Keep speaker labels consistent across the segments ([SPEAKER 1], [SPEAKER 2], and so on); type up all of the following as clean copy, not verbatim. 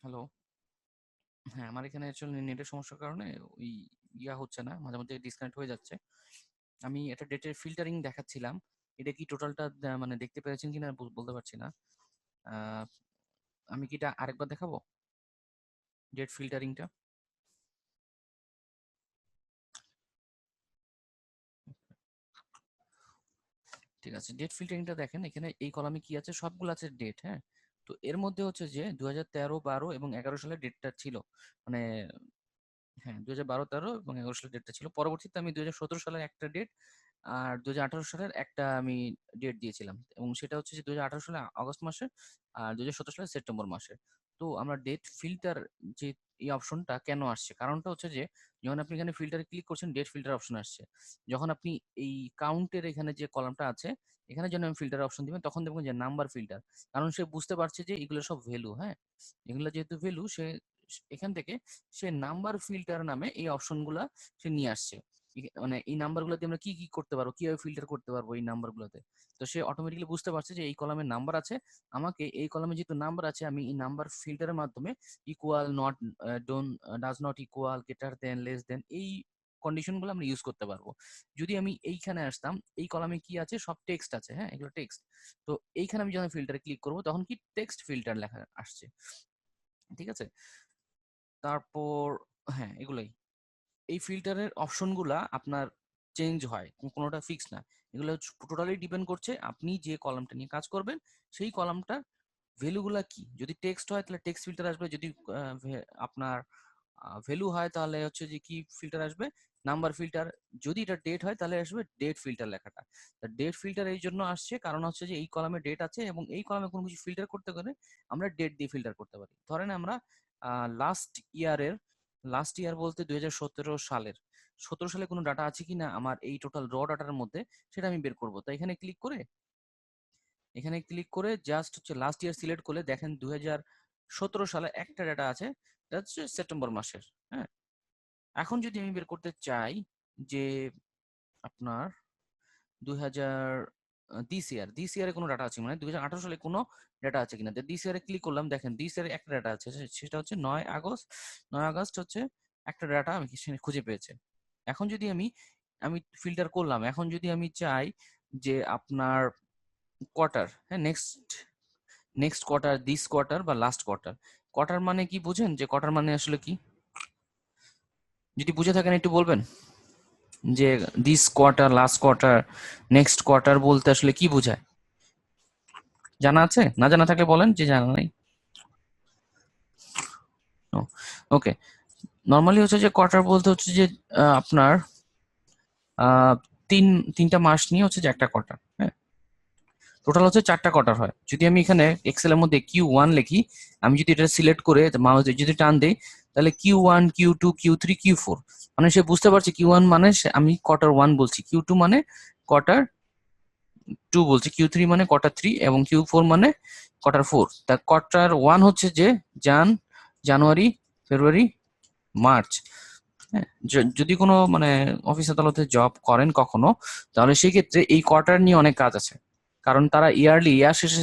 [SPEAKER 1] Hello. হ্যাঁ, আমার এখানে আসলে নেটের সমস্যার কারণে ওই হচ্ছে না। মাঝে মধ্যে ডিসকানেক্ট হয়ে যাচ্ছে। আমি একটা ডেটের ফিল্টারিং দেখাচ্ছিলাম। এটা কি টোটালটা মানে দেখতে পেরেছেন কিনা বলতে পারছি না। আ আমি কি এটা আরেকবার দেখাবো? ডেট ফিল্টারিংটা? ঠিক আছে। ডেট ফিল্টারিংটা দেখেন এখানে এই কলামে কি আছে? সবগুলো আছে ডেট, হ্যাঁ? তো এর মধ্যে হচ্ছে যে ২০১৩, ১২ এবং ১১ সালের ডেটটা ছিল। মানে হ্যাঁ, ২০১২, ১৩ এবং ১১ সালের ডেটটা ছিল। পরবর্তীতে আমি ২০১৭ সালের একটা ডেট আর ২০১৮ সালের একটা আমি ডেট দিয়েছিলাম। এবং সেটা হচ্ছে যে ২০১৮ সালের আগস্ট মাসে আর ২০১৭ সালের সেপ্টেম্বর মাসে। তো আমরা ডেট ফিল্টার যে এই অপশনটা কেন আসছে? কারণটা হচ্ছে যে যখন আপনি এখানে ফিল্টারে ক্লিক করছেন ডেট ফিল্টার অপশন আসছে। যখন আপনি এই কাউন্টের এখানে যে কলামটা আছে, এখানে যখন আমি ফিল্টার অপশন দিবেন তখন দেখবেন যে নাম্বার ফিল্টার। কারণ সে বুঝতে পারছে যে এগুলো সব ভ্যালু, হ্যাঁ? এগুলো যেহেতু ভ্যালু এখান থেকে সে নাম্বার ফিল্টার নামে এই অপশনগুলা সে নিয়ে আসছে। মানে এই নাম্বারগুলো দিয়ে আমরা কি কি করতে পারবো, কিভাবে ফিল্টার করতে পারবো এই নাম্বারগুলোতে। তো সে অটোমেটিক্যালি বুঝতে পারছে যে এই কলামে নাম্বার আছে, আমাকে এই কলামে যেহেতু নাম্বার আছে আমি এই নাম্বার ফিল্টারের মাধ্যমে equal, not, don't, does not equal, greater than, less than এই কন্ডিশন গুলো আমরা ইউজ করতে পারবো। যদি আমি এইখানে আসতাম, এই কলামে কি আছে, সব টেক্সট আছে, হ্যাঁ, এগুলো টেক্সট। তো এইখানে আমি যখন ফিল্টারে ক্লিক করবো তখন কি টেক্সট ফিল্টার লেখা আসছে, ঠিক আছে। তারপর হ্যাঁ, এগুলোই। এই ফিল্টারের অপশনগুলা আপনার চেঞ্জ হয়, কোনোটা ফিক্স না। এগুলো টোটালি ডিপেন্ড করছে আপনি যে কলামটা নিয়ে কাজ করবেন সেই কলামটার ভ্যালুগুলা কি। যদি টেক্সট হয় তাহলে টেক্সট ফিল্টার আসবে, যদি আপনার ভ্যালু হয় তাহলে হচ্ছে যে কি ফিল্টার আসবে, নাম্বার ফিল্টার। যদি এটা ডেট হয় তাহলে আসবে ডেট ফিল্টার লেখাটা। ডেট ফিল্টার এই জন্য আসছে কারণ হচ্ছে যে এই কলামে ডেট আছে এবং এই কলামে কোনো কিছু ফিল্টার করতে গেলে আমরা ডেট দিয়ে ফিল্টার করতে পারি। ধরেন আমরা লাস্ট ইয়ারের, লাস্ট ইয়ার বলতে ২০১৭ সালের, ১৭ সালে কোনো ডাটা আছে কিনা আমার এই টোটাল ডাটার মধ্যে, সেটা আমি বের করবো। তাই এখানে ক্লিক করে জাস্ট হচ্ছে লাস্ট ইয়ার সিলেক্ট করলে দেখেন ২০১৭ সালে একটা ডাটা আছে, এটা হচ্ছে সেপ্টেম্বর মাসের, হ্যাঁ। এখন যদি আমি বের করতে চাই যে আপনার ২০০০ দিস ইয়ারে কোনো ডাটা আছে মানে ২০১৮ সালে কোনো ডাটা আছে কিনা। দিস ইয়ারে ক্লিক করলাম, দেখেন দিস ইয়ারে একটা ডাটা আছে, সেটা হচ্ছে ৯ আগস্ট। ৯ আগস্ট হচ্ছে একটা ডাটা আমি খুঁজে পেয়েছে। এখন যদি আমি আমি ফিল্টার করলাম, এখন যদি আমি চাই যে আপনার কোয়ার্টার, হ্যাঁ, next next quarter, this quarter বা লাস্ট কোয়ার্টার। কোয়ার্টার মানে কি বুঝেন, যে কোয়ার্টার মানে আসলে কি? যদি বুঝে থাকেন একটু বলবেন যে this quarter, last quarter, next quarter বলতে আসলে কি বোঝায়? জানা আছে? না জানা থাকলে বলেন যে জানা নাই। ওকে। নর্মালি হচ্ছে যে কোয়ার্টার বলতে হচ্ছে যে আপনার আহ, তিনটা মাস নিয়ে হচ্ছে যে একটা কোয়ার্টার, হ্যাঁ। টোটাল হচ্ছে 4টা কোয়ার্টার হয়। যদি আমি এখানে এক্সেল এর মধ্যে Q1 লিখি, আমি যদি এটা সিলেক্ট করে মাউস যদি টান দেই তাহলে Q1, Q2, Q3, Q4, মানে সে বুঝতে পারছে Q1 মানে আমি কোয়ার্টার 1 বলছি, Q2 মানে কোয়ার্টার 2 বলছি, Q3 মানে কোয়ার্টার 3 এবং Q4 মানে কোয়ার্টার 4। তা কোয়ার্টার 1 হচ্ছে যে জানুয়ারি, ফেব্রুয়ারি, মার্চ, হ্যাঁ। যদি কোনো মানে অফিস আদালতে জব করেন কখনো, তাহলে সেই ক্ষেত্রে এই কোয়ার্টার নিয়ে অনেক কাজ আছে। কারণ তারা ইয়ার শেষে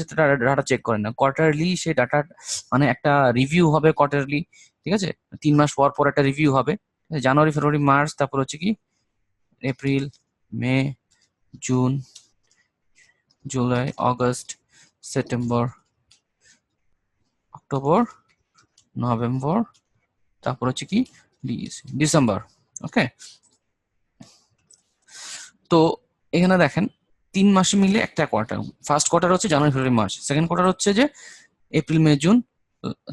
[SPEAKER 1] ডাটা চেক করেন না, কোয়ার্টারলি সে ডাটা, মানে একটা রিভিউ হবে কোয়ার্টারলি, ঠিক আছে। 3 মাস পর পর একটা রিভিউ হবে। জানুয়ারি, ফেব্রুয়ারি, মার্চ, তারপর হচ্ছে কি April, May, June, July, August, September, October, November, তারপর হচ্ছে কি ডিসেম্বর। ওকে। তো এখানে দেখেন 3 মাসে মিলে একটা কোয়ার্টার। ফার্স্ট কোয়ার্টার হচ্ছে জানুয়ারি, ফেব্রুয়ারি, মার্চ। সেকেন্ড কোয়ার্টার হচ্ছে যে April, May, June.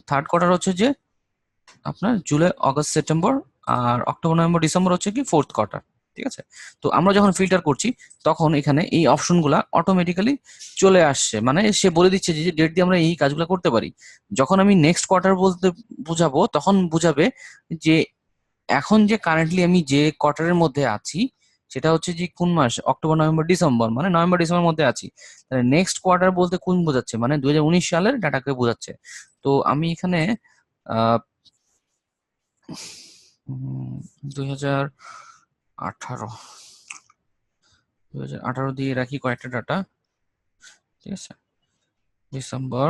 [SPEAKER 1] Third quarter হচ্ছে যে আপনার জুলাই, অগস্ট, সেপ্টেম্বর। আর অক্টোবর, নভেম্বর, ডিসেম্বর হচ্ছে কি ফোর্থ কোয়ার্টার, ঠিক আছে। তো আমরা যখন ফিল্টার করছি তখন এখানে এই অপশনগুলা অটোমেটিক্যালি চলে আসছে, মানে সে বলে দিচ্ছে যে ডেট দিয়ে আমরা এই কাজগুলো করতে পারি। যখন আমি নেক্সট কোয়ার্টার বলতে বুঝাবো তখন বুঝাবে যে এখন যে কারেন্টলি আমি যে কোয়ার্টারের মধ্যে আছি সেটা হচ্ছে যে কোন মাস, অক্টোবর, নভেম্বর, ডিসেম্বর, মানে নভেম্বর ডিসেম্বর মধ্যে আছি। তাহলে নেক্সট কোয়ার্টার বলতে কোন বোঝাচ্ছে, মানে 2019 সালের ডাটাকে বোঝাচ্ছে। তো আমি এখানে আহ 2018 2018 দিয়ে রাখি কয়েকটা ডাটা, ঠিক আছে। ডিসেম্বর,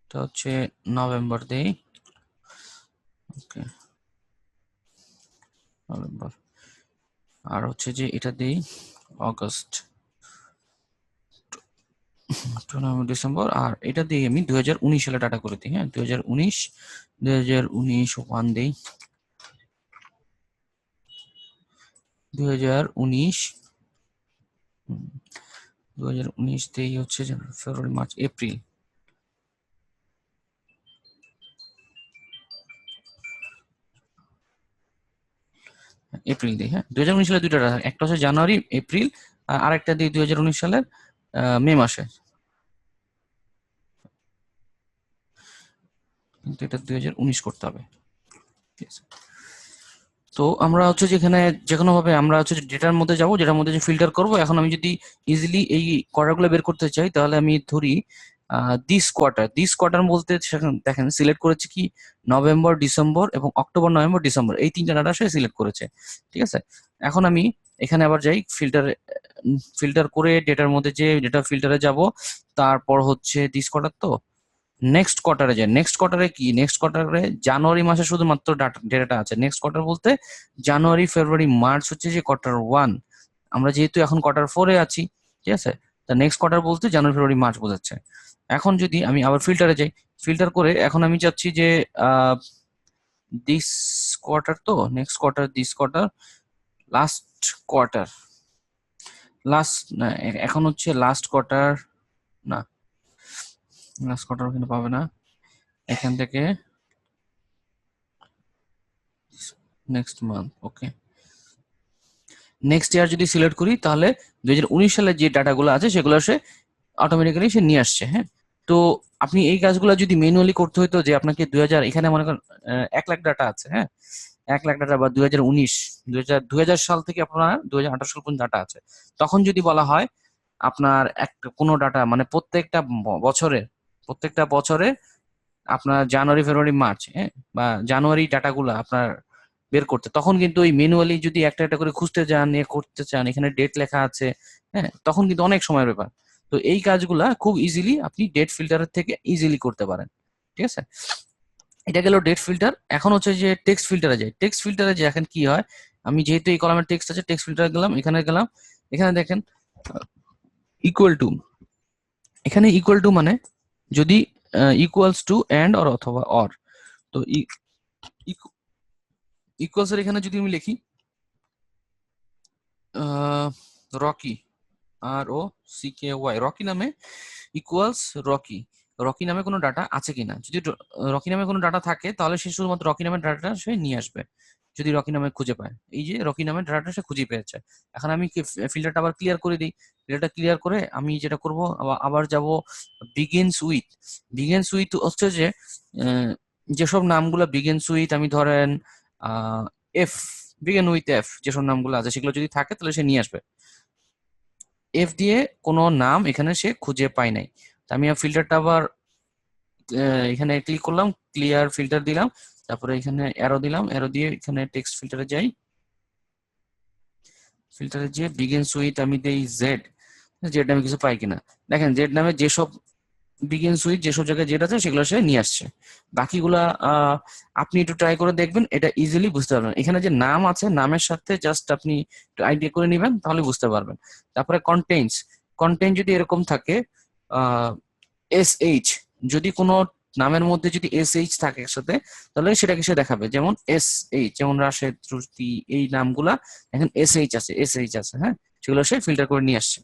[SPEAKER 1] এটা হচ্ছে নভেম্বর দেই, ওকে নভেম্বর। আর হচ্ছে যে এটা দেই অগস্ট, নভেম্বর ডিসেম্বর। আর এটা দিয়ে আমি 2019 সালে ডাটা করে দিই। হ্যাঁ 2019 ওয়ান দেই, 2019 2019 তেই হচ্ছে ফেব্রুয়ারি মার্চ এপ্রিল, এপ্রিল দিই। হ্যাঁ 2019 সালে দুইটা ডাটা, একটা হচ্ছে জানুয়ারি এপ্রিল, আর আরেকটা দিই 2019 সালের মে মাসে, কিন্তু এটা 2019 করতে হবে। ঠিক আছে, তো আমরা হচ্ছে যেখানে যে কোনো ভাবে আমরা হচ্ছে ডেটার মধ্যে যাব, যেটার মধ্যে যে ফিল্টার করব। এখন আমি যদি ইজিলি এই কোয়ার্টারগুলো বের করতে চাই, তাহলে আমি ধরি দিস কোয়ার্টার বলতে দেখেন সিলেক্ট করেছে কি নভেম্বর ডিসেম্বর এবং অক্টোবর নভেম্বর ডিসেম্বর, এই তিনটা ডাটা সে সিলেক্ট করেছে। ঠিক আছে, এখন আমি এখানে আবার যাই ফিল্টার করে ডেটার মধ্যে যে ডেটা ফিল্টারে যাব, তারপর হচ্ছে দিস কোয়ার্টার, তো নেক্সট কোয়ার্টারে যায়। নেক্সট কোয়ার্টারে কি, নেক্সট কোয়ার্টারে জানুয়ারি মাসে শুধুমাত্র ডেটাটা আছে। নেক্সট কোয়ার্টার বলতে জানুয়ারি ফেব্রুয়ারি মার্চ হচ্ছে যে কোয়ার্টার ওয়ান, আমরা যেহেতু এখন কোয়ার্টার ফোরে আছি। ঠিক আছে, তা নেক্সট কোয়ার্টার বলতে জানুয়ারি ফেব্রুয়ারি মার্চ বোঝাচ্ছে। এখন যদি আমি আবার ফিল্টারে যাই, ফিল্টার করে এখন আমি চাচ্ছি যে দিস কোয়ার্টার, তো next quarter this quarter last quarter, last না, এখন হচ্ছে লাস্ট কোয়ার্টার না, লাস্ট কোয়ার্টার ওখানে পাবে না, এখান থেকে next month, okay next year যদি সিলেক্ট করি, তাহলে 2019 সালের যে ডাটাগুলো আছে সেগুলো সে অটোমেটিক্যালি সে নিয়ে আসছে। হ্যাঁ, তো আপনি এই কাজগুলো যদি ম্যানুয়ালি করতে হইতো, যে আপনাকে 2000 এখানে মনে করেন 1 লাখ ডাটা আছে। হ্যাঁ 1 লাখ ডাটা বা 2019 2000 সাল থেকে আপনার 2018 সাল পর্যন্ত ডাটা আছে, তখন যদি বলা হয় আপনার একটা কোনো ডাটা মানে প্রত্যেকটা বছরে আপনার জানুয়ারি ফেব্রুয়ারি মার্চ, হ্যাঁ বা জানুয়ারি ডাটাগুলো আপনার বের করতে, তখন কিন্তু ওই ম্যানুয়ালি যদি একটা একটা করে খুঁজতে যান, করতে চান, এখানে ডেট লেখা আছে, হ্যাঁ তখন কিন্তু অনেক সময়ের ব্যাপার। তো এই কাজগুলা খুব ইজিলি আপনি ডেট ফিল্টারের থেকে ইজিলি করতে পারেন। ঠিক আছে, এটা গেল ডেট ফিল্টার। এখন হচ্ছে যে টেক্সট ফিল্টারে যাই। টেক্সট ফিল্টারে যে এখন কি হয়, আমি যেহেতু এই কলামের টেক্সট আছে, টেক্সট ফিল্টারে গেলাম, এখানে গেলাম, এখানে দেখেন ইকুয়াল টু, এখানে ইকুয়াল টু মানে যদি ইকুয়ালস টু এন্ড অর অথবা অর, তো ইকুয়ালস এর এখানে যদি আমি লিখি রকি, ROCKY, রকি নামে ইকুয়ালস রকি, রকি নামে কোনো ডাটা আছে কিনা। যদি রকি নামে কোনো ডাটা থাকে, তাহলে সে শুধুমাত্র রকি নামের ডাটাটা সে নিয়ে আসবে, যদি রকি নামে খুঁজে পায়। এই যে রকি নামের ডাটাটা সে খুঁজে পেয়েছে। এখন আমি ফিল্টারটা আবার ক্লিয়ার করে দিই। ফিল্টারটা ক্লিয়ার করে আমি যেটা করব, আবার যাব বিগিনস উইথ হচ্ছে যে যেসব নামগুলো বিগিনস উইথ, আমি ধরেন এফ, বিগিন উইথ এফ, যেসব নামগুলো আছে সেগুলো যদি থাকে তাহলে সে নিয়ে আসবে। এফ দিয়ে কোনো নাম এখানে সে খুঁজে পায় নাই। তো আমি ফিল্টারটা আবার এখানে ক্লিক করলাম, ক্লিয়ার ফিল্টার দিলাম, তারপরে এখানে অ্যারো দিলাম, অ্যারো দিয়ে এখানে টেক্সট ফিল্টারে যাই, ফিল্টারে যে বিগিনস উইথ আমি দেই জেড, জেড নামে কিছু পাই কিনা। দেখেন জেড নামে যেসব বিগিনস উইথ যেসব জায়গায় জেড আছে সেগুলো সে নিয়ে আসছে। বাকিগুলা আপনি একটু ট্রাই করে দেখবেন, এটা ইজিলি বুঝতে পারবেন। এখানে যে নাম আছে, নামের সাথে জাস্ট আপনি একটু আইডিয়া করে নেবেন, তাহলে বুঝতে পারবেন। তারপরে কন্টেন্ট যদি এরকম থাকে SH, যদি কোনো নামের মধ্যে যদি SH থাকে একসাথে, তাহলে সেটাকে সে দেখাবে। যেমন SH, যেমন রাশেদ, শ্রুতি, এই নামগুলা এখন SH আছে, হ্যাঁ সেগুলো সে ফিল্টার করে নিয়ে আসছে।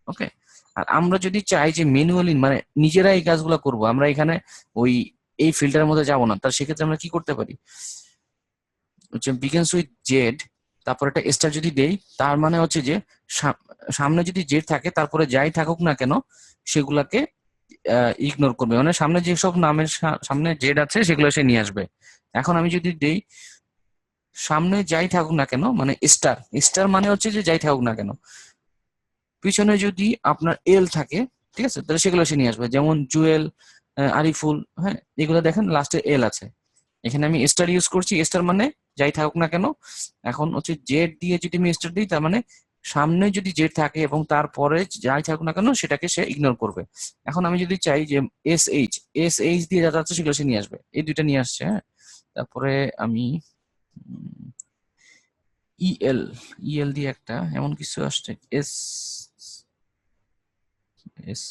[SPEAKER 1] ওকে, আর আমরা যদি চাই যে ম্যানুয়ালি মানে নিজেরা এই কাজগুলো করব, আমরা এখানে ওই এই ফিল্টারের মধ্যে যাব না, তার সেক্ষেত্রে আমরা কি করতে পারি, হচ্ছে বিগিনস উইথ জেড, তারপর একটা স্টার যদি দেই, তার মানে হচ্ছে যে সামনে যদি জেড থাকে, তারপরে যাই থাকুক না কেন সেগুলাকে ইগনোর করবে, মানে সামনে যেসব নামের সামনে জেড আছে সেগুলো সে নিয়ে আসবে। এখন আমি যদি দেই সামনে যাই থাকুক না কেন, মানে স্টার, স্টার মানে হচ্ছে যে যাই থাকুক না কেন, পিছনে যদি আপনার এল থাকে, ঠিক আছে, তাহলে সেগুলো সে নিয়ে আসবে। যেমন জুয়েল, আরিফুল, হ্যাঁ এগুলো দেখেন লাস্টে এল আছে। এখানে আমি স্টার ইউজ করছি, স্টার মানে যাই থাকুক না কেন। এখন হচ্ছে জেড দিয়ে যদি আমি স্টার দিই, তার মানে সামনে যদি জেড থাকে এবং তারপরে যাই থাকুক না কেন সেটাকে সে ইগনোর করবে। এখন আমি যদি চাই যে এস এইচ দিয়ে যা যাচ্ছে সেগুলো সে নিয়ে আসবে, এই দুইটা নিয়ে আসছে, হ্যাঁ। তারপরে আমি ইএল ইএল দিয়ে একটা এমন কিছু আসছে, এস এস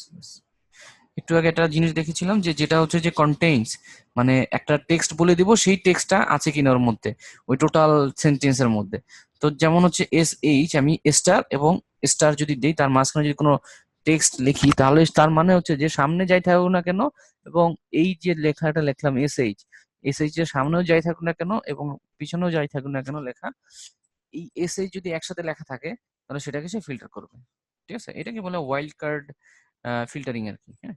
[SPEAKER 1] একটু আগে একটা জিনিস দেখেছিলাম যে যেটা হচ্ছে যে কন্টেইনস, মানে একটা টেক্সট বলে দিব সেই টেক্সটটা আছে কিনা ওর মধ্যে, ওই টোটাল সেন্টেন্সের মধ্যে। তো যেমন হচ্ছে SH, আমি স্টার এবং স্টার যদি দেই, তার মাঝখানে যদি কোনো টেক্সট লিখি, তাহলে তার মানে হচ্ছে যে সামনে যাই থাকুক না কেন, এবং এই যে লেখাটা লিখলাম SH এর সামনেও যাই থাকুক না কেন এবং পিছনেও যাই থাকুক না কেন লেখা, এই SH যদি একসাথে লেখা থাকে তাহলে সেটাকে সে ফিল্টার করবে। ঠিক আছে, এটাকে বলে ওয়াইল্ড কার্ড ফিল্টারিং আর কি, হ্যাঁ।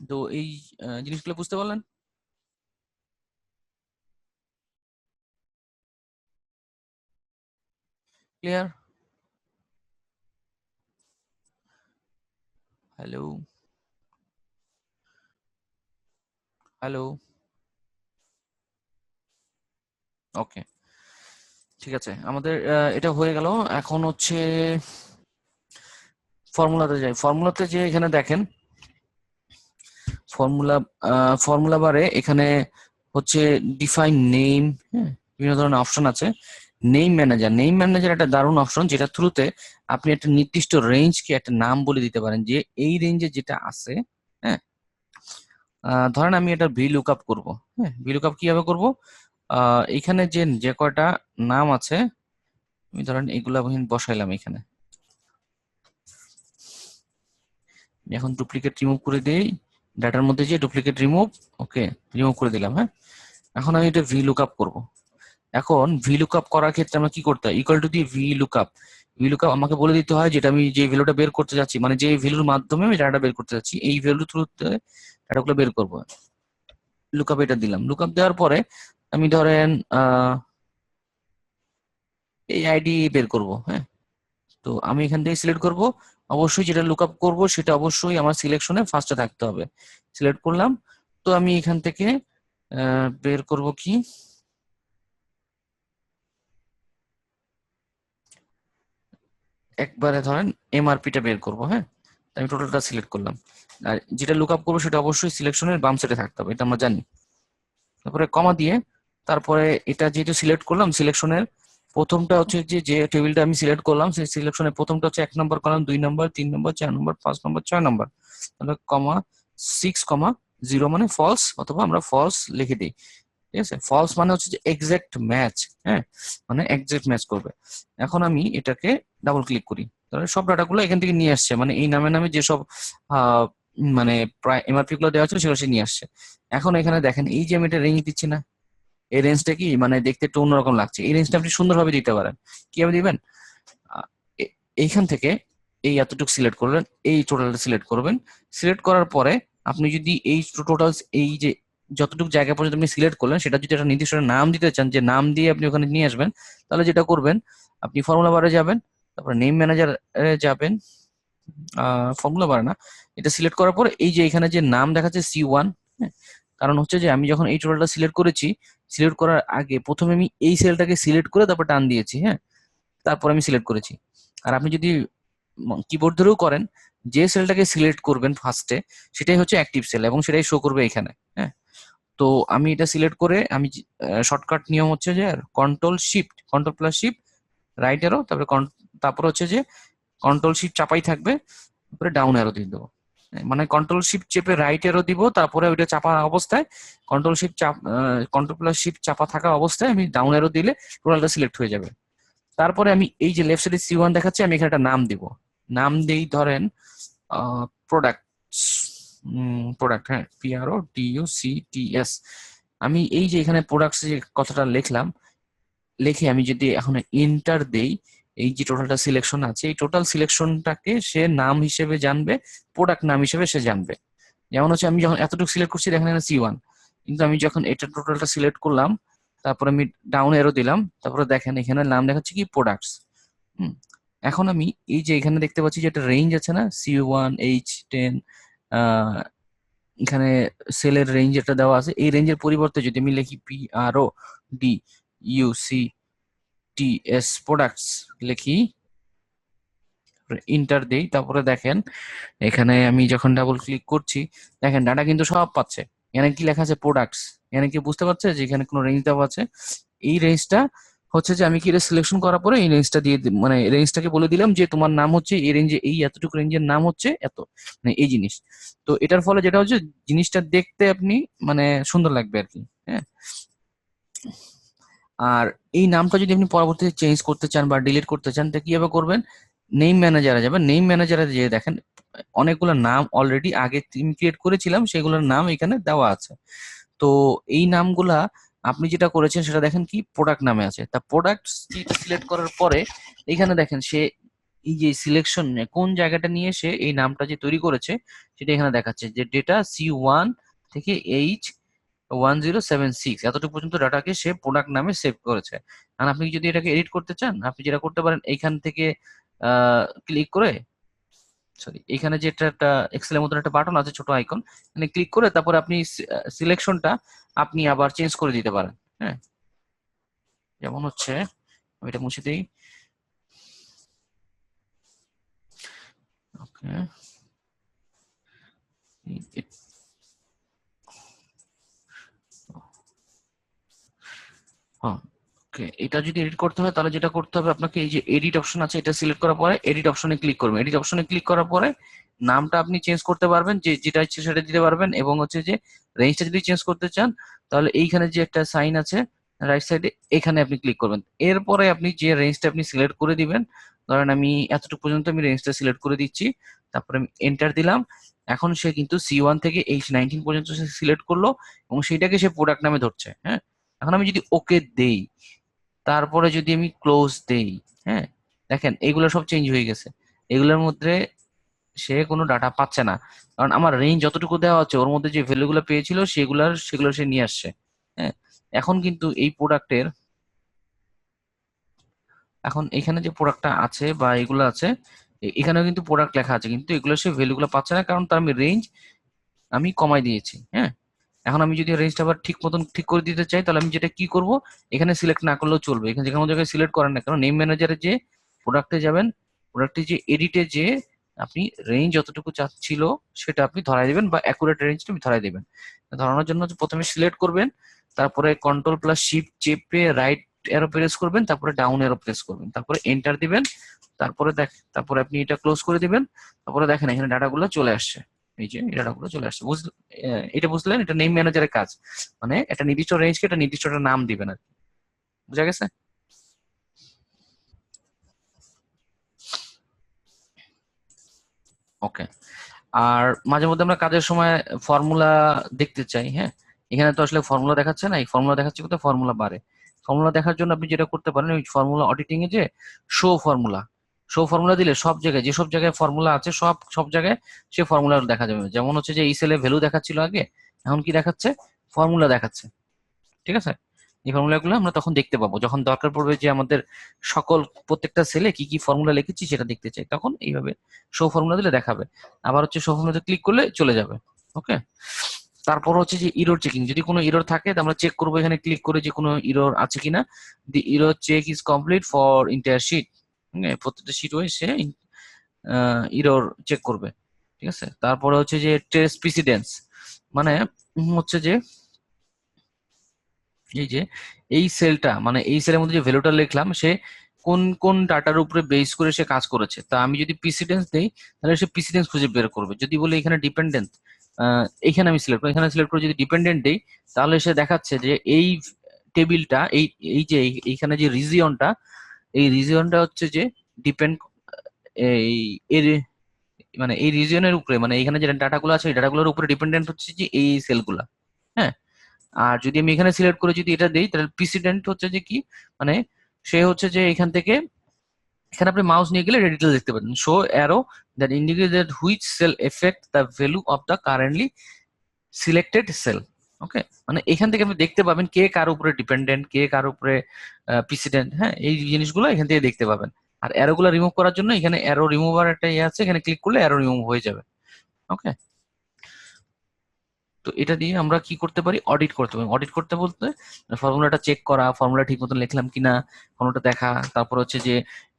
[SPEAKER 1] তো এই জিনিসগুলো বুঝতে পারলেন? ক্লিয়ার? হ্যালো? হ্যালো? ওকে, ঠিক আছে, আমাদের এটা হয়ে গেল। এখন হচ্ছে ফর্মুলাতে যাই। ফর্মুলাতে যে এখানে দেখেন, ফর্মুলা ফর্মুলা বারে এখানে হচ্ছে ডিফাইন নেম, হ্যাঁ, বিভিন্ন ধরনের অপশন আছে। নেম ম্যানেজার একটা দারুণ অপশন, যেটা থ্রুতে আপনি একটা নির্দিষ্ট রেঞ্জকে একটা নাম বলে দিতে পারেন, যে এই রেঞ্জে যেটা আছে, হ্যাঁ। ধরেন আমি এটা ভি লুক আপ করবো, হ্যাঁ। ভি লুক আপ কিভাবে করবো? এখানে যে যে কয়টা নাম আছে, আমি ধরেন এগুলা বসাইলাম এখানে। এখন ডুপ্লিকেট রিমুভ করে দেই, ডাটার মধ্যে যে ডুপ্লিকেট রিমুভ, ওকে, রিমুভ করে দিলাম, হ্যাঁ। এখন আমি এটা ভি লুক আপ করবো। এখন ভি লুক আপ করার ক্ষেত্রে আমরা কি করতে হয়? ইকুয়াল টু দিয়ে ভি লুক আপ আমাকে বলে দিতে হয় যেটা আমি যে ভ্যালুটা বের করতে যাচ্ছি, মানে যে ভ্যালুর মাধ্যমে আমি ডাটা বের করতে যাচ্ছি, এই ভ্যালু থ্রুতে ডাটাগুলো বের করবো। লুক আপ এটা দিলাম। লুক আপ দেওয়ার পরে আমি ধরেন এই আইডি বের করব, হ্যাঁ। তো আমি এখান থেকে সিলেক্ট করব, অবশ্যই যেটা লুক আপ করবো সেটা অবশ্যই আমার সিলেকশনে ফার্স্টে থাকতে হবে। সিলেক্ট করলাম। তো আমি এখান থেকে বের করব কি, একবারে ধরেন এমআরপিটা বের করব, হ্যাঁ। আমি টোটালটা সিলেক্ট করলাম। আর যেটা লুক আপ করবো সেটা অবশ্যই সিলেকশনের বাম সাইডে থাকতে হবে, এটা আমরা জানি। তারপরে কমা দিয়ে, তারপরে এটা যেহেতু সিলেক্ট করলাম, সিলেকশনের প্রথমটা হচ্ছে যে যে টেবিলটা আমি সিলেক্ট করলাম সেই সিলেকশনের প্রথমটা হচ্ছে 1 নম্বর কলাম, 2 নম্বর, 3 নম্বর, 4 নম্বর, 5 নম্বর, 6 নম্বর, তাহলে কমা 6,0 মানে ফলস, অথবা আমরা ফলস লিখে দিই। ঠিক আছে, ফলস মানে হচ্ছে যে এক্সাক্ট ম্যাচ, হ্যাঁ, মানে এক্সাক্ট ম্যাচ করবে। এখন আমি এটাকে ডাবল ক্লিক করি, তাহলে সব ডাটাগুলো এখান থেকে নিয়ে আসছে, মানে এই নামে নামে যেসব আহ, মানে প্রায় এমআরপি গুলো দেওয়া ছিল সেগুলো সে নিয়ে আসছে। এখন এখানে দেখেন এই যে আমি এটা রেঞ্জ দিচ্ছি না, এই রেঞ্জটা কি মানে দেখতে একটু অন্যরকম লাগছে, এই রেঞ্জটা আপনি সুন্দরভাবে দিতে পারেন। কিভাবে দিবেন? আহ, এইখান থেকে এই এতটুকু সিলেক্ট করলেন, এই টোটালটা সিলেক্ট করবেন। সিলেক্ট করার পরে আপনি যদি এই টোটাল, এই যে যতটুকু জায়গা পর্যন্ত আপনি সিলেক্ট করলেন সেটা যদি একটা নির্দিষ্ট নাম দিতে চান, যে নাম দিয়ে আপনি ওখানে নিয়ে আসবেন, তাহলে যেটা করবেন, আপনি ফর্মুলা বারে যাবেন, তারপর নেম ম্যানেজার যাবেন, ফর্মুলা বার না, এটা সিলেক্ট করার পর এই যে এখানে যে নাম দেখাচ্ছে C1, হ্যাঁ। কারণ হচ্ছে যে আমি যখন এই টোটালটা সিলেক্ট করেছি, সিলেক্ট করার আগে প্রথমে আমি এই সেলটাকে সিলেক্ট করে তারপর টান দিয়েছি, হ্যাঁ। তারপর আমি সিলেক্ট করেছি। আর আপনি যদি কিবোর্ড ধরেও করেন, যে সেলটাকে সিলেক্ট করবেন ফার্স্টে সেটাই হচ্ছে অ্যাক্টিভ সেল এবং সেটাই শো করবে এখানে, হ্যাঁ। তো আমি এটা সিলেক্ট করে আমি শর্টকাট নিয়ম হচ্ছে যে control plus shift right arrow, তারপর হচ্ছে যে কন্ট্রোল শিফট চাপাই থাকবে, তারপরে ডাউন অ্যারো দিয়ে দেবো। মানে কন্ট্রোল শিফট চেপে রাইট অ্যারো দিব, তারপরে ওইটা চাপা অবস্থায় কন্ট্রোল প্লাস শিফট চাপা থাকা অবস্থায় আমি ডাউন অ্যারো দিলে টোটালটা সিলেক্ট হয়ে যাবে। তারপরে আমি এই যে লেফট সাইডে C1 দেখাচ্ছে, আমি এখানে একটা নাম দিব। নাম দেই ধরেন প্রোডাক্ট, প্রোডাক্ট, হ্যাঁ, PRODUCTS। আমি এই যে এখানে প্রোডাক্টস যে কথাটা লিখলাম, লিখে আমি যদি এখন এন্টার দেই, এই যে টোটালটা সিলেকশন আছে এই টোটাল সিলেকশনটাকে সে নাম হিসেবে জানবে, প্রোডাক্ট নাম হিসেবে সে জানবে। যেমন হচ্ছে আমি যখন এতটুকু সিলেক্ট করছি দেখেন এখানে C1, কিন্তু আমি যখন এটা টোটালটা সিলেক্ট করলাম, তারপরে আমি ডাউন এরো দিলাম, তারপরে দেখেন এখানে নাম দেখাচ্ছে কি প্রোডাক্টস। হুম। এখন আমি এই যে এখানে দেখতে পাচ্ছি যে একটা রেঞ্জ আছে না, C1H10, এখানে সেলের রেঞ্জ এটা দেওয়া আছে, এই রেঞ্জের পরিবর্তে যদি আমি লিখি PRODUCTS প্রোডাক্টস লিখি, ইন্টার দেই, তারপরে দেখেন এখানে আমি যখন ডাবল ক্লিক করছি, দেখেন ডাটা কিন্তু সব পাচ্ছে। এখানে কি লেখা আছে? প্রোডাক্টস। এখানে কি বুঝতে পারছে যে এখানে কোনো রেঞ্জ দেওয়া আছে? এই রেঞ্জটা হচ্ছে যে আমি কি এটা সিলেকশন করার পরে এই রেঞ্জটা দিয়ে মানে রেঞ্জটাকে বলে দিলাম যে তোমার নাম হচ্ছে এই রেঞ্জে, এই এতটুকু রেঞ্জের নাম হচ্ছে এত, মানে এই জিনিস। তো এটার ফলে যেটা হচ্ছে জিনিসটা দেখতে আপনি মানে সুন্দর লাগবে আর কি। হ্যাঁ, আর এই নামটা যদি আপনি পরবর্তীতে চেঞ্জ করতে চান বা ডিলিট করতে চান, তা কিভাবে করবেন? নেম ম্যানেজারে যাবেন। নেম ম্যানেজারে যে দেখেন অনেকগুলো নাম অলরেডি আগে ক্রিয়েট করেছিলাম, সেগুলোর নাম এখানে দেওয়া আছে। তো এই নামগুলা আপনি যেটা করেছেন সেটা দেখেন কি প্রোডাক্ট নামে আছে। তা প্রোডাক্ট সিলেক্ট করার পরে এখানে দেখেন সে এই যে সিলেকশন কোন জায়গাটা নিয়ে সে এই নামটা যে তৈরি করেছে সেটা এখানে দেখাচ্ছে যে ডেটা C1 থেকে H1076 এতটুকু পর্যন্ত ডাটাকে সে প্রোডাক্ট নামে সেভ করেছে। আর আপনি যদি এটাকে এডিট করতে চান, আপনি যেটা করতে পারেন এইখান থেকে ক্লিক করে, সরি, এখানে যে একটা এক্সেলের মতন একটা বাটন আছে, ছোট আইকন, মানে ক্লিক করে তারপরে আপনি সিলেকশনটা আপনি আবার চেঞ্জ করে দিতে পারেন। হ্যাঁ, যেমন হচ্ছে আমি এটা মুছে দিই। ওকে, হ্যাঁ, ওকে, এটা যদি এডিট করতে হয় তাহলে যেটা করতে হবে আপনাকে, এই যে এডিট অপশন আছে এটা সিলেক্ট করার পরে এডিট অপশনে ক্লিক করবেন। এডিট অপশনে ক্লিক করার পরে নামটা আপনি চেঞ্জ করতে পারবেন, যে যেটা ইচ্ছে সেটা দিতে পারবেন, এবং হচ্ছে যে রেঞ্জটা যদি চেঞ্জ করতে চান তাহলে এইখানে যে একটা সাইন আছে রাইট সাইডে, এখানে আপনি ক্লিক করবেন। এরপরে আপনি যে রেঞ্জটা আপনি সিলেক্ট করে দিবেন, ধরেন আমি এতটুকু পর্যন্ত আমি রেঞ্জটা সিলেক্ট করে দিচ্ছি, তারপরে আমি এন্টার দিলাম। এখন সে কিন্তু C1 থেকে H19 পর্যন্ত সে সিলেক্ট করলো এবং সেটাকে সে প্রোডাক্ট নামে ধরছে। হ্যাঁ, এখন আমি যদি ওকে দেই, তারপরে যদি আমি ক্লোজ দেই, হ্যাঁ, দেখেন এগুলো সব চেঞ্জ হয়ে গেছে। এগুলোর মধ্যে সে কোনো ডাটা পাচ্ছে না, কারণ আমার রেঞ্জ যতটুকু দেওয়া আছে ওর মধ্যে যে ভ্যালুগুলো পেয়েছিল সেগুলো সে নিয়ে আসছে। হ্যাঁ, এখন কিন্তু এই প্রোডাক্টের, এখন এখানে যে প্রোডাক্টটা আছে বা এগুলো আছে, এখানেও কিন্তু প্রোডাক্ট লেখা আছে, কিন্তু এগুলো সে ভ্যালুগুলো পাচ্ছে না, কারণ তার আমি রেঞ্জ আমি কমাই দিয়েছি। হ্যাঁ, এখন আমি যদি রেঞ্জটা আবার ঠিক মতন ঠিক করে দিতে চাই, তাহলে আমি যেটা কি করব, এখানে সিলেক্ট না করলেও চলবে, এখানে যে কোনো জায়গায় সিলেক্ট করেন না কেন, নেম ম্যানেজারে যে প্রোডাক্টে যাবেন, প্রোডাক্টে যে এডিটে যে আপনি রেঞ্জ যতটুকু চাচ্ছিল সেটা আপনি ধরাই দিবেন বা অ্যাকুরেট রেঞ্জটা আপনি ধরাই দিবেন। ধরানোর জন্য প্রথমে সিলেক্ট করবেন, তারপরে কন্ট্রোল প্লাস শিফট চেপে রাইট এরো প্রেস করবেন, তারপরে ডাউন এরো প্রেস করবেন, তারপরে এন্টার দিবেন, তারপরে আপনি এটা ক্লোজ করে দিবেন। তারপরে দেখেন এখানে ডাটাগুলো চলে আসছে, এই যে এই ডাটাগুলো চলে আসছে। এটা বুঝলেন? এটা নেম ম্যানেজারের কাজ, মানে একটা নির্দিষ্ট রেঞ্জকে একটা নির্দিষ্ট একটা নাম দিবেন আর কি। বুঝা গেছে? ওকে। আর মাঝে মধ্যে আমরা কাজের সময় ফর্মুলা দেখতে চাই। হ্যাঁ, এখানে তো আসলে ফর্মুলা দেখাচ্ছে না, এই ফর্মুলা দেখাচ্ছে কোথায়? ফর্মুলা বারে। ফর্মুলা দেখার জন্য আপনি যেটা করতে পারেন, ওই ফর্মুলা অডিটিং এ যে শো ফর্মুলা দিলে সব জায়গায়, যেসব জায়গায় ফর্মুলা আছে সব সব জায়গায় সে ফর্মুলা দেখা যাবে। যেমন হচ্ছে যে এই সেলে ভ্যালু দেখাচ্ছিল আগে, এখন কি দেখাচ্ছে? ফর্মুলা দেখাচ্ছে। ঠিক আছে, এই ফর্মুলাগুলো আমরা তখন দেখতে পাবো যখন দরকার পড়বে যে আমাদের প্রত্যেকটা সেলে কি কি ফর্মুলা লিখেছি সেটা দেখতে চাই, তখন এইভাবে শো ফর্মুলা দিলে দেখাবে। আবার হচ্ছে শো ফর্মুলাতে ক্লিক করলে চলে যাবে। ওকে। তারপর হচ্ছে যে ইরর চেকিং, যদি কোনো ইরর থাকে তো আমরা চেক করবো এখানে ক্লিক করে যে কোনো ইরর আছে কিনা। The error check is complete for entire sheet. প্রত্যেকটা শিট ওয়াইজ সে ইরর চেক করবে। ঠিক আছে, তারপরে হচ্ছে যে ট্রেস প্রিসিডেন্স, মানে হচ্ছে যে এই যে এই সেলটা, মানে এই সেলের মধ্যে যে ভ্যালুটা লিখলাম সে কোন কোন ডাটার উপরে বেস করে সে কাজ করেছে। তা আমি যদি প্রিসিডেন্স দেই তাহলে সে প্রিসিডেন্স খুঁজে বের করবে। যদি বলি এখানে ডিপেন্ডেন্ট, এখানে আমি সিলেক্ট করি, এখানে সিলেক্ট করে যদি ডিপেন্ডেন্ট দেই, তাহলে সে দেখাচ্ছে যে এই টেবিলটা, এই যে এইখানে যে রিজিয়নটা, এই রিজিয়নটা হচ্ছে যে ডিপেন্ড, এই এর মানে এই রিজিয়নের উপরে, মানে এখানে যে ডাটাগুলো আছে এই ডাটাগুলোর উপরে ডিপেন্ডেন্ট হচ্ছে যে এই সেলগুলা। হ্যাঁ, আর যদি আমি এখানে সিলেক্ট করে যদি এটা দেই তাহলে প্রিসিডেন্ট হচ্ছে যে কি, মানে সে হচ্ছে যে এখান থেকে, এখানে আপনি মাউস নিয়ে গেলে ডিটেল দেখতে পাবেন, show arrow that indicate that which cell effect the value of the currently selected cell. Okay, মানে এখান থেকে আপনি দেখতে পাবেন কে কার উপরে ডিপেন্ডেন্ট, কে কার উপরে প্রিসিডেন্ট। হ্যাঁ, এই জিনিসগুলো এখান থেকে দেখতে পাবেন। আর অ্যারো গুলো রিমুভ করার জন্য এখানে অ্যারো রিমুভার একটা ইয়ে আছে, এখানে ক্লিক করলে অ্যারো রিমুভ হয়ে যাবে। ওকে। তো এটা দিয়ে আমরা কি করতে পারি, অডিট করতে পারি। অডিট করতে বলতে ফর্মুলাটা চেক করা, ফর্মুলা ঠিক মতো লিখলাম কিনা, ফর্মুলাটা দেখা। তারপর হচ্ছে যে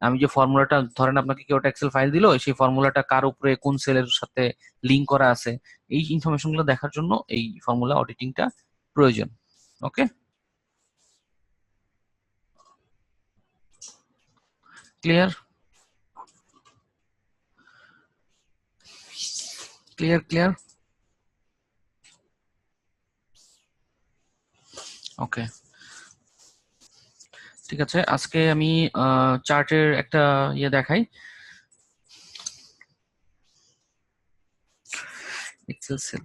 [SPEAKER 1] আমি যে ফর্মুলাটা, ধরেন আপনাকে কেউ একটা এক্সেল ফাইল দিল, সেই ফর্মুলাটা কার উপরে কোন সেলের সাথে লিঙ্ক করা আছে, এই ইনফরমেশন গুলো দেখার জন্য এই ফর্মুলা অডিটিংটা প্রয়োজন। Okay, clear? Clear clear. Okay, ঠিক আছে। আজকে আমি চার্টের একটা ইয়ে দেখাই, এক্সেল সেল।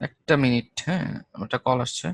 [SPEAKER 1] একটা মিনিট, হ্যাঁ, একটা কল আসছে।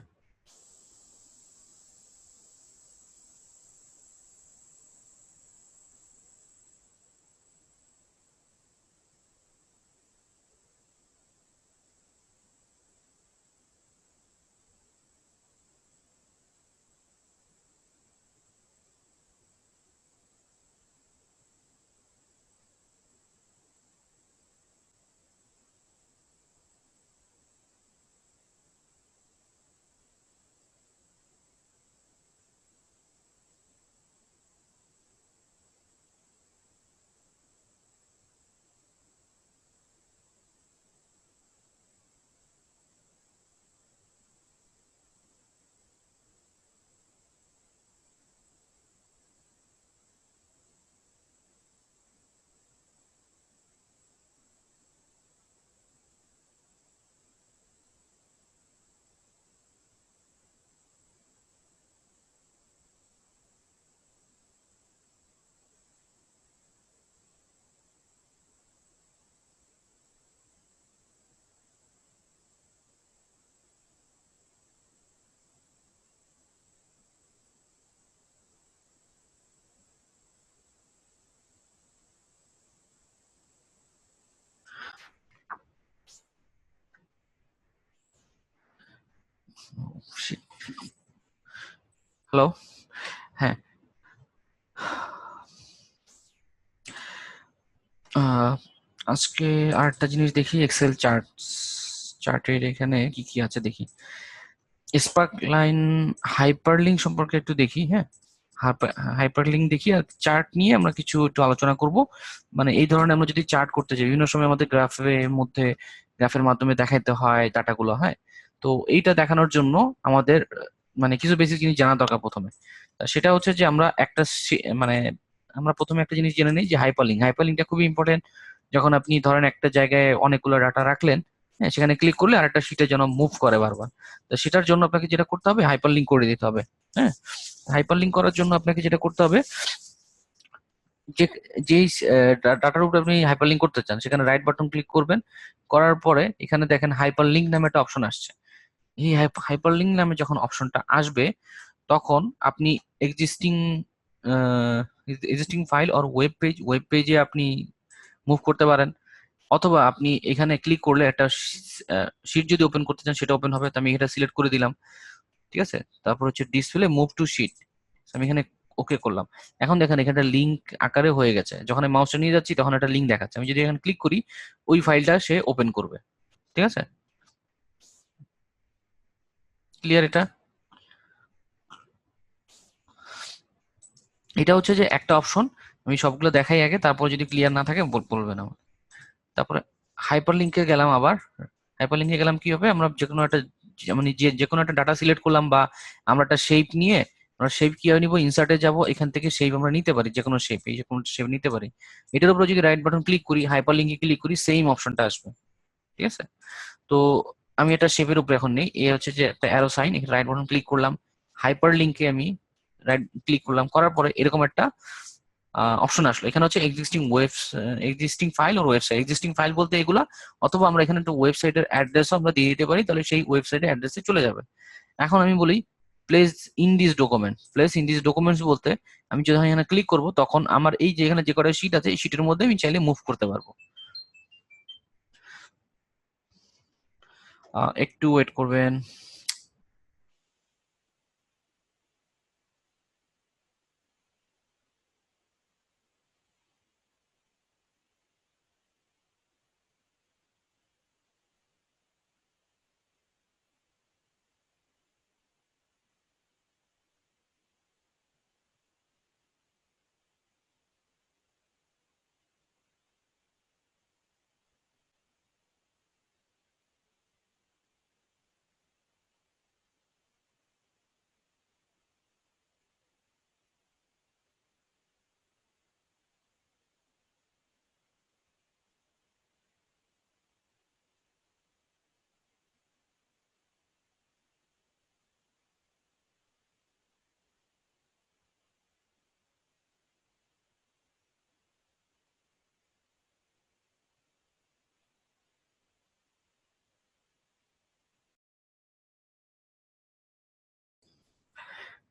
[SPEAKER 1] হ্যালো, হ্যাঁ। আহ, আজকে আরেকটা জিনিস দেখি, এক্সেল চার্ট। চার্টের এখানে কি কি আছে দেখি। স্পার্ক লাইন হাইপারলিংক সম্পর্কে একটু দেখি, হ্যাঁ। হাইপারলিংক দেখি, আর চার্ট নিয়ে আমরা কিছু একটু আলোচনা করব। মানে এই ধরনের আমরা যদি চার্ট করতে যাই, বিভিন্ন সময় আমাদের গ্রাফের মধ্যে, গ্রাফের মাধ্যমে দেখাইতে হয় ডাটাগুলো, হ্যাঁ। তো এইটা দেখানোর জন্য আমাদের মানে কিছু বেসিক জিনিস জানা দরকার প্রথমে। সেটা হচ্ছে যে আমরা একটা মানে আমরা প্রথমে একটা জিনিস জেনে নিই যে হাইপারলিংক। হাইপারলিংকটা খুবই ইম্পর্টেন্ট। যখন আপনি ধরেন একটা জায়গায় অনেকগুলো ডাটা রাখলেন, হ্যাঁ, সেখানে ক্লিক করলে আরেকটা শিটে যেন মুভ করে বারবার। তো সেটার জন্য আপনাকে যেটা করতে হবে, হাইপারলিংক করে দিতে হবে, হ্যাঁ। হাইপারলিংক করার জন্য আপনাকে যেটা করতে হবে, যে যেই ডাটার উপরে আপনি হাইপারলিংক করতে চান, সেখানে রাইট বাটন ক্লিক করবেন। করার পরে এখানে দেখেন হাইপারলিংক নামে একটা অপশন আসছে। এই হাইপারলিংক নামে যখন অপশনটা আসবে, তখন আপনি existing existing file or web পেজে আপনি মুভ করতে পারেন। অথবা আপনি এখানে ক্লিক করলে একটা শিট যদি ওপেন করতে চান, সেটা ওপেন হবে। তো আমি এটা সিলেক্ট করে দিলাম, ঠিক আছে। তারপর হচ্ছে ডিসপ্লে মুভ টু শিট, আমি এখানে ওকে করলাম। এখন দেখেন এখানে লিংক আকারে হয়ে গেছে। যখন আমি মাউসটা নিয়ে যাচ্ছি তখন একটা লিংক দেখাচ্ছে। আমি যদি এখানে ক্লিক করি, ওই ফাইলটা সে ওপেন করবে, ঠিক আছে। ক্লিয়ার এটা? এটা হচ্ছে যে একটা অপশন। আমি সবগুলো দেখাই আগে, তারপর যদি ক্লিয়ার না থাকে বলবেন আমার। তারপরে হাইপার লিঙ্কে গেলাম আবার। হাইপার লিঙ্কে গেলাম কি হবে, আমরা যে কোনো একটা, মানে যে কোনো একটা ডাটা সিলেক্ট করলাম, বা আমরা একটা শেপ নিয়ে, আমরা শেপ কিভাবে নিবো, ইনসার্টে যাব, এখান থেকে শেপ আমরা নিতে পারি, যে কোনো শেপ, এই যে কোনো শেপ নিতে পারি। এটার উপরে যদি রাইট বাটন ক্লিক করি, হাইপার লিঙ্কে ক্লিক করি, সেম অপশনটা আসবে, ঠিক আছে। তো আমি এটা শেপের উপরে এখন নেই, এ হচ্ছে যে একটা অ্যারো সাইন, এখানে রাইট বাটন ক্লিক করলাম, হাইপার লিঙ্কে আমি রাইট ক্লিক করলাম, করার পরে এরকম একটা অপশন আসলো। এখানে হচ্ছে existing file or website. Existing file বলতে এগুলা, অথবা আমরা এখানে একটা ওয়েবসাইটের অ্যাড্রেসও আমরা দিয়ে দিতে পারি, তাহলে সেই ওয়েবসাইটের অ্যাড্রেসে চলে যাবে। এখন আমি বলি place in this document. Place in this documents বলতে আমি যখন এখানে ক্লিক করব, তখন আমার এই যে এখানে যে কটা শিট আছে, এই শিটের মধ্যে আমি চাইলে মুভ করতে পারবো। একটু ওয়েট করবেন।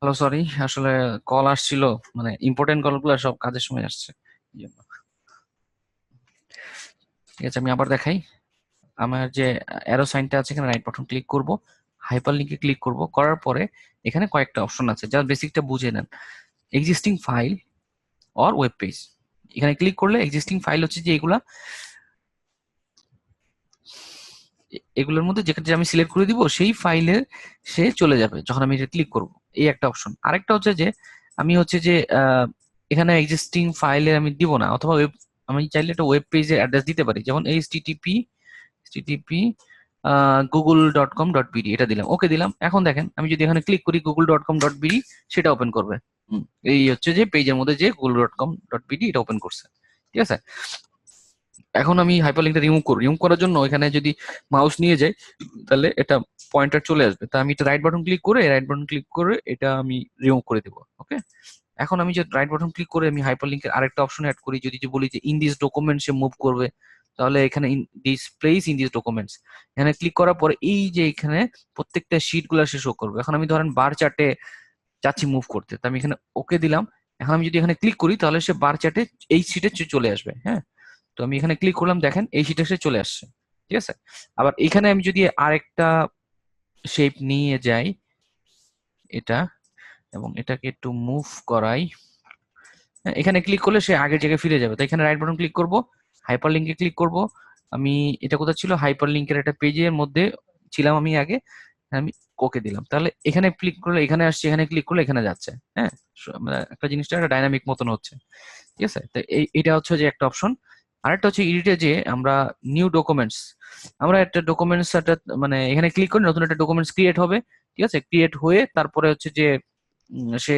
[SPEAKER 1] হ্যালো, সরি, আসলে কল আসছিল, মানে ইম্পর্টেন্ট কলগুলো সব কাজের সময় আসছে, এই জন্য। ঠিক আছে, আমি আবার দেখাই। আমার যে অ্যারো সাইনটা আছে, এখানে রাইট বাটন ক্লিক করব, হাইপার লিঙ্কে ক্লিক করব, করার পরে এখানে কয়েকটা অপশন আছে, যা বেসিকটা বুঝে নেন। Existing file or web page, এখানে ক্লিক করলে এক্সিস্টিং ফাইল হচ্ছে যে এগুলা, এগুলোর মধ্যে যেটা আমি সিলেক্ট করে দিব সেই ফাইলে সে চলে যাবে যখন আমি এটা ক্লিক করব। এই একটা অপশন। আরেকটা হচ্ছে যে আমি হচ্ছে যে এখানে এক্সিস্টিং ফাইলে আমি দিব না, অথবা আমি চাইলে একটা ওয়েব পেজের অ্যাড্রেস দিতে পারি, যেমন http google.com.bd, এটা দিলাম, ওকে দিলাম। এখন দেখেন আমি যদি এখানে ক্লিক করি google.com.bd, সেটা ওপেন করবে। এই হচ্ছে যে পেজের মধ্যে যে google.com.bd এটা ওপেন করছে। ঠিক আছে, এখন আমি হাইপারলিংকটা রিমুভ করব। রিমুভ করার জন্য এখানে যদি মাউস নিয়ে যাই, তাহলে এটা পয়েন্টার চলে আসবে। তা আমি এটা রাইট বাটন ক্লিক করে এটা আমি রিমুভ করে দেবো। ওকে, এখন আমি যে রাইট বাটন ক্লিক করে আমি হাইপারলিংকের আরেকটা অপশন অ্যাড করি, যদি যে বলি যে in this documents say move করবে, তাহলে এখানে in this place in this documents, এখানে ক্লিক করার পরে এই যে এখানে প্রত্যেকটা শিট গুলো সে শো করবে। এখন আমি ধরেন বার চার্টে চাচ্ছি মুভ করতে, তো আমি এখানে ওকে দিলাম। এখন আমি যদি এখানে ক্লিক করি, তাহলে সে বার চার্টে এই সিটে চলে আসবে। হ্যাঁ, তো আমি এখানে ক্লিক করলাম, দেখেন এই সিটে সে চলে আসছে। ঠিক আছে, আবার এখানে আমি যদি আরেকটা শেপ নিয়ে যাই, এটা, এবং এটাকে একটু মুভ করাই, হ্যাঁ, এখানে ক্লিক করলে সে আগের জায়গায় ফিরে যাবে। তো এখানে রাইট বাটন ক্লিক করব, হাইপার লিঙ্কে ক্লিক করব। আমি এটা কোথায় ছিল, হাইপার লিঙ্কের একটা পেজের মধ্যে ছিলাম আমি আগে, আমি ওকে দিলাম। তাহলে এখানে ক্লিক করলে এখানে আসছে, এখানে ক্লিক করলে এখানে যাচ্ছে। হ্যাঁ, মানে একটা জিনিসটা একটা ডাইনামিক মতন হচ্ছে। ঠিক আছে, তো এটা হচ্ছে যে একটা অপশন। আরেকটা হচ্ছে এডিটে যে আমরা নিউ ডকুমেন্টস, আমরা একটা ডকুমেন্টস একটা, মানে এখানে ক্লিক করে নতুন একটা ডকুমেন্টস ক্রিয়েট হবে। ঠিক আছে, ক্রিয়েট হয়ে তারপরে হচ্ছে যে সে,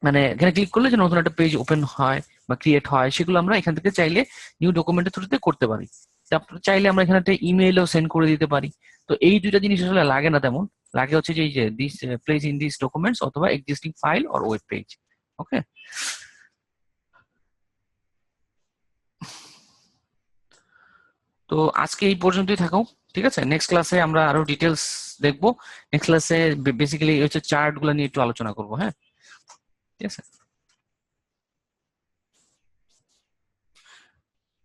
[SPEAKER 1] মানে এখানে ক্লিক করলে যে নতুন একটা পেজ ওপেন হয় বা ক্রিয়েট হয়, সেগুলো আমরা এখান থেকে চাইলে নিউ ডকুমেন্টের থ্রুতে করতে পারি। তারপর চাইলে আমরা এখানে একটা ইমেইলও সেন্ড করে দিতে পারি। তো এই দুইটা জিনিস আসলে লাগে না তেমন, লাগে হচ্ছে যে এই যে this place in this documents অথবা existing file or web page. Okay, তো আজকে এই পর্যন্তই থাকো। ঠিক আছে, নেক্সট ক্লাসে আমরা আরো ডিটেলস দেখবো। নেক্সট ক্লাসে বেসিক্যালি হচ্ছে চার্ট গুলো নিয়ে একটু আলোচনা করবো। হ্যাঁ, ঠিক আছে,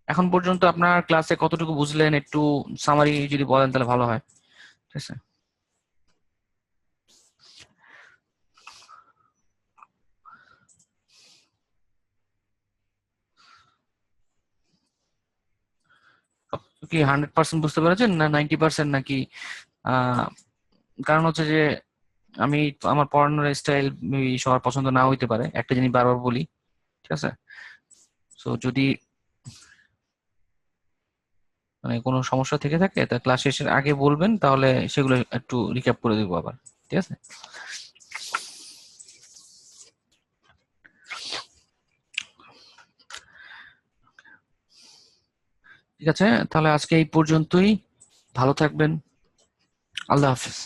[SPEAKER 1] এখন পর্যন্ত আপনার ক্লাসে কতটুকু বুঝলেন একটু সামারি যদি বলেন তাহলে ভালো হয়। ঠিক আছে, কি 100% বুঝতে পেরেছেন না 90%, নাকি? আহ কারণ হচ্ছে যে আমি, আমার পড়ানোর স্টাইল সবার পছন্দ না হইতে পারে, একটা জিনিস বারবার বলি। ঠিক আছে, তো যদি মানে কোনো সমস্যা থেকে থাকে তা ক্লাস শেষের আগে বলবেন, তাহলে সেগুলো একটু রিক্যাপ করে দেবো আবার। ঠিক আছে, ঠিক আছে, তাহলে আজকে এই পর্যন্তই। ভালো থাকবেন। আল্লাহ হাফিজ।